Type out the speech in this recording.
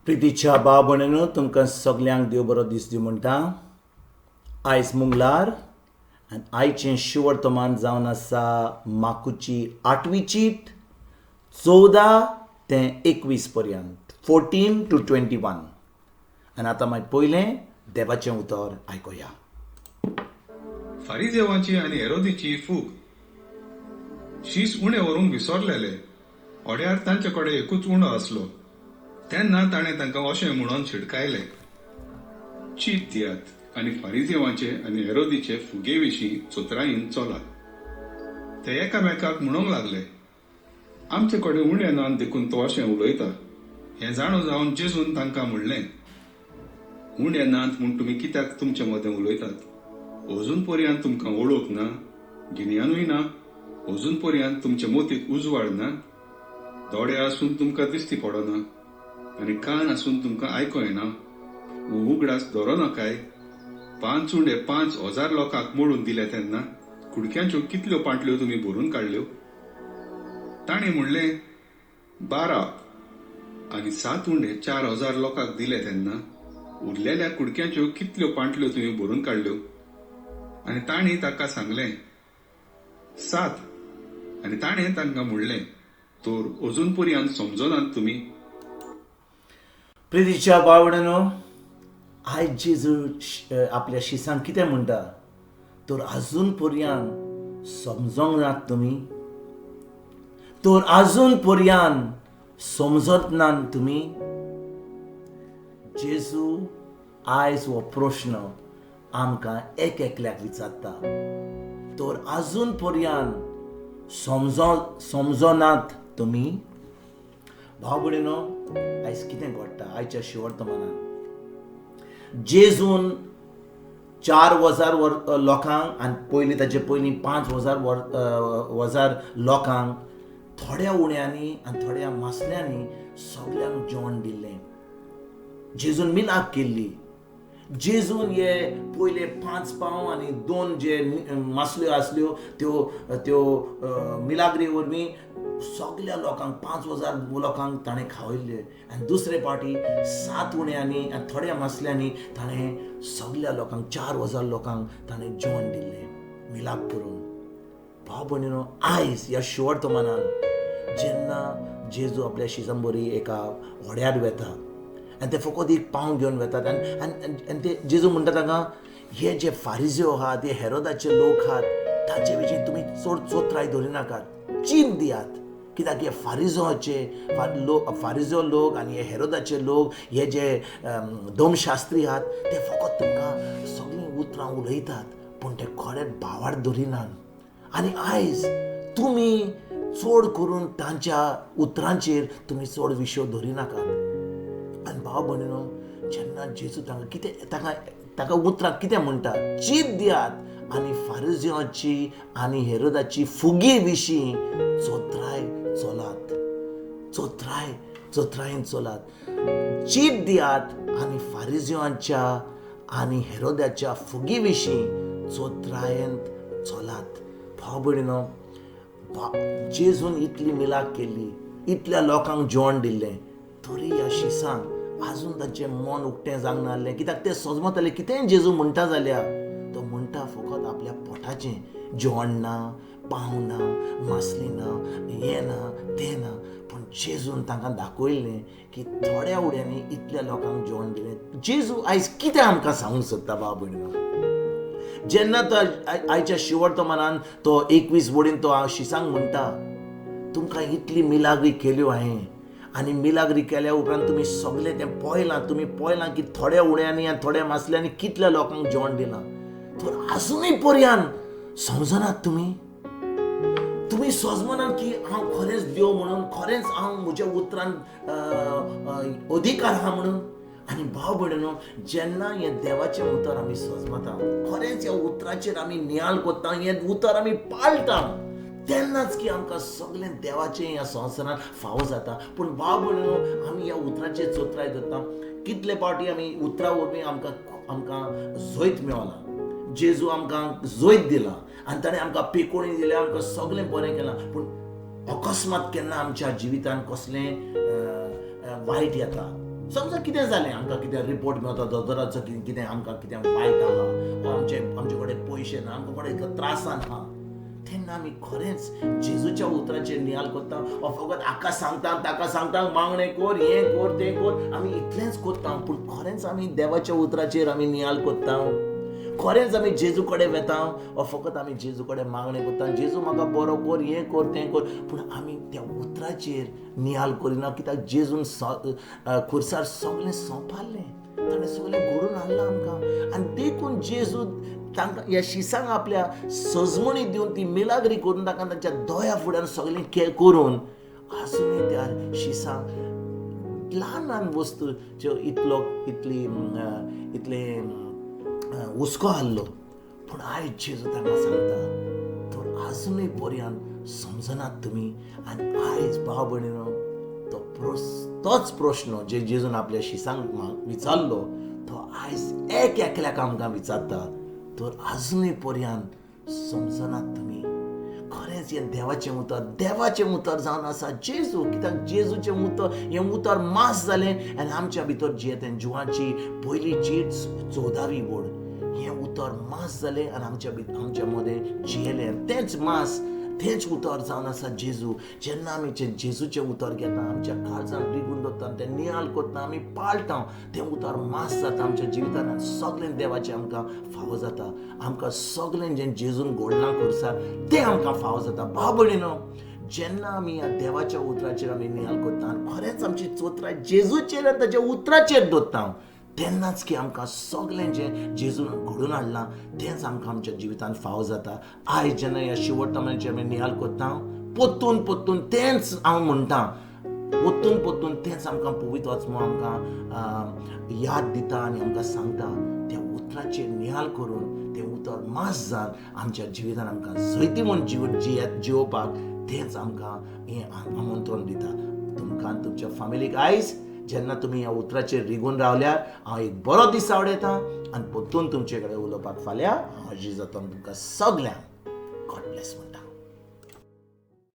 प्रितीच्या भाव भयणीनो तुमकां सगल्यांक देव बरो दीस दिवं म्हणटा. आयज मंगळार आनी आयचें शिवर्तमान जावन आसा माकुची 8वी चीट 14 ते 21 पर्यंत 14 to 21. आनी आतां मागीर पयलें देवाचें उतर आयकुया. फारिजेवांची आनी हेरोदीची फूग. शीस उणें व्हरूंक विसरलेले. ओड्यार तांचे कडेन एकूच उणो आसलो. तेन्ना ताणें तांकां अशें म्हणून शिडकायलें, चीत दियात आनी फारिजेवांचे आनी हेरोदीचे फुगे विशीं चोत्राईन चलात. ते एकामेकाक म्हणूंक लागले, आमचे कडेन उणें नान देखून तो अशें उलयता. हें जाणो जावन जेजून तांकां म्हणलें, उणें नात म्हूण तुमी कित्याक तुमचे मदें उलयतात? अजून पर्यंत तुमकां वळख ना, गिन्यानूय ना, अजून पर्यंत तुमचे मोतीक उजवाड ना. दोळे आसून तुमकां दिश्टी पडना आनी कान आसून तुमकां आयको येना. उगडास धरना काय? 5 उंडे 5,000 लोकांक मोडून दिले तेन्ना कुडक्यांच्यो कितल्यो पांटल्यो तुमी भरून काडल्यो? ताणें म्हणलें 12. आनी 7 उंडे 4,000 लोकांक दिले तेन्ना उरलेल्या कुडक्यांच्यो कितल्यो पांटल्यो तुमी भरून काडल्यो? आनी ताणीं ताका सांगलें 7. आनी ताणें तांकां म्हणलें, तर अजून पर्यंत समजनात तुमी? प्रितीच्या भाव भयणीनो, आयज जेजू आपल्या शिसांक कितें म्हणटा? तर आजून पर्यंत समजोंक नात तुमी? तर आजून पर्यंत समजत नात तुमी? जेजू आयज हो प्रश्न आमकां एक एकल्याक विचारता. तर आजून पर्यंत समजनात तुमी? भाव भयणीनो, आयज कितें घडटा आयच्या शिवर्तमानान? जेजून 4,000 लोकांक आनी पयलीं ताचे पयलीं 5,000 लोकांक थोड्या उण्यांनी आनी थोड्या मासल्यांनी सगल्यांक जेवण दिल्लें. जेजून मिलाप केल्ली. जेजून हे पयले 5 पाव आनी 2 जे मासल्यो आसल्यो त्यो मिलाग्री वरवीं सगल्या लोकांक 5,000 लोकांक ताणें खावयल्ले. आनी दुसरे फावटी 7 उण्यांनी आनी थोड्या मासल्यांनी ताणें सगल्या लोकांक 4,000 लोकांक ताणें जेवण दिल्लें मिलाप करून. भाव भयणीनो, आयज ह्या शिवर्तमानान जेन्ना जेजू आपल्या शिसां बरी एका व्हड्यार वेता आनी ते फकत एक पाव घेवन वेतात आनी ते जेजू म्हणटा तांकां, हे जे फारिजियो आहात, हे हेरोदाचे लोक आहात, तांचे विशीं तुमी चड चोत्राय धरिनाकात, चीत दियात. कित्याक हे फारिजियो लोक आनी हे हेरोदाचे लोक, हे जे धर्मशास्त्री आहात, ते फकत तुमकां सगळीं उतरां उलयतात, पूण ते खरेंच भावार्थ धरिनात. आनी आयज तुमी चड करून तांच्या उतरांचेर तुमी चड विशय धरिनाकात. आनी भाव भयणीनो, जेन्ना जेजू ताका उतरां कितें म्हणटा, चीत दियात आनी फारिजियोची आनी हेरोदाची फुगी विशीं चोत्रायेन चलात. चीत दियात आनी फारिजियोच्या आनी हेरोदाच्या फुगी विशीं चोत्रायेन चलात. भाव भयणीनो, जेजून इतली मिलाप केल्ली, इतल्या लोकांक जेवण दिल्लें, तरी ह्या शिसांक आजून तांचें मन उक्तें जावंक नासलें. कित्याक ते समजताले कितेंय जेजू म्हणटा जाल्यार तो म्हणटा फकत आपल्या पोटाचें. जेवण ना, पाव ना, मासली ना, हें ना, तें ना. पूण जेजून तांकां दाखयलें की थोड्या उड्यांनी इतल्या लोकांक जेवण दिलें. जेजू आयज कितें आमकां सांगूंक सोदता भाव भयणीनो? जेन्ना तो आयच्या शिवर्तमानान तो 21 वडीन तो शिसांक म्हणटा, तुमकां इतली मिलाग्री केल्यो हांवें, आनी मिलाग्री केल्या उपरांत तुमी सगळें तें पळयलां की थोड्या उड्यांनी आनी थोड्या मासल्यांनी कितल्या लोकांक जेवण दिलां. तर आजुनूय पर्यंत समजनात तुमी? तुमी समजनात की हांव खरेंच देव म्हणून, खरेंच हांव म्हज्या उतरान अधिकार आहा म्हणून? आनी भाव भयणीनो, जेन्ना हें देवाचें उतर आमी समजता, खरेंच ह्या उतराचेर आमी नियाळ कोत्ता, हें उतर आमी पाळटा, तेन्नाच की आमकां सगळें देवाचें ह्या संवसारांत फावो जाता. पूण भाव भयणीनो, आमी ह्या उतराचेर चोत्राय धरता. कितले फावटी आमी उतरा वरवीं आमकां जोयत मेळना. जेजू आमकां जोयत दिला आनी ताणें आमकां पेकोणी दिल्या, आमकां सगळें बरें केलां. पूण अकस्मात केन्ना आमच्या जिवितांत कसलें वायट येता, समजा कितें जालें, आमकां कितें रिपोर्ट मेळता दोतोराचो, कितें आमकां कितें वायट आहा, वा आमचे कडेन पयशे ना, आमकां कडेन त्रासान आहा, तेन्ना आमी खरेंच जेजूच्या उतराचेर नियाल कोत्ता, वा फकत हाका सांगता ताका सांगता मागणें कोर, हें कोर, तें कोर, आमी इतलेंच कोत्ता, पूण खरेंच आमी देवाच्या उतराचेर आमी नियाल कोत्ता, खरेंच आमी जेजू कडेन वेता, वा फकत आमी जेजू कडेन मागणें कोत्ता, जेजू म्हाका बरो कोर, हें कोर, तें कोर, पूण आमी त्या उतराचेर नियाल करिना, कित्याक जेजून खुर्सार सगळें सोंपारलें, ताणें सगळें घडोवन हाडलां आमकां, आनी देखून जेजू तांकां ह्या शिसांक आपल्या सजमणी दिवन ती मिलाग्री करून तांच्या दोया फुड्यान सगळें करून आजुनूय त्या शिसांक ल्हान ल्हान वस्तू ज्यो इतले हुस्को हाडलो, पूण आयज जेजू तांकां सांगता तर आजुनूय पर्यंत समजनात तुमी, आनी आयज भाव भयणीनो तोच प्रश्न जे जेजून आपल्या शिसांक विचारलो तो आयज एकल्याक आमकां विचारता, तर आजुनूय पर्यंत समजनात तुमी. खरेंच हें देवाचें उतर जावन आसा जेजू, कित्याक जेजूचें उतर, हें उतर मास जालें आनी आमच्या भितर जियेतें जिवाची पयली चीट 14वी बोड, हें उतर मास जालें आनी आमच्या मदें जियेलें, तेंच उतर जावन आसा जेजू. जेन्ना आमी जेजूचें उतर घेता, आमच्या काळजान रिगून दवरता, तें नियाल कोत्ता, आमी पाळटा, तें उतर मास जाता आमच्या जिवितान, आनी सगळें देवाचें आमकां फावो जाता, आमकां सगळें जें जेजून घडलां खुर्सार तें आमकां फावो जाता. भाव भयणीनो, जेन्ना आमी ह्या देवाच्या उतराचेर आमी नियाल कोत्ता आनी खरेंच आमची चोत्राय जेजूचेर आनी ताच्या उतराचेर दवरता, तेन्नाच की आमकां सगळें जें जेजून घडोवन हाडलां तेंच आमकां आमच्या जिवितान फावो जाता. आयज जेन्ना ह्या शेवटच्या आमी नियाल कोत्ता, पोत्तून तेंच हांव म्हणटा, पोत्तून तेंच आमकां पवित्र आत्मो आमकां याद दिता आनी आमकां सांगता, त्या उतराचेर नियाल करून तें उतर मास जावन आमच्या जिवितान आमकां जैती म्हूण जिवोवपाक तेंच आमकां हें आमंत्रण दिता. तुमकां तुमच्या फॅमिलीक आयज जेन्ना तुमी ह्या उतराचेर रिगून रावल्यार हांव एक बरो दीस आवडयतां, आनी परतून तुमचे कडेन उलोवपाक फाल्यां हाजीर जाता. तुमकां सगल्यांक गॉड ब्लेस म्हणटा.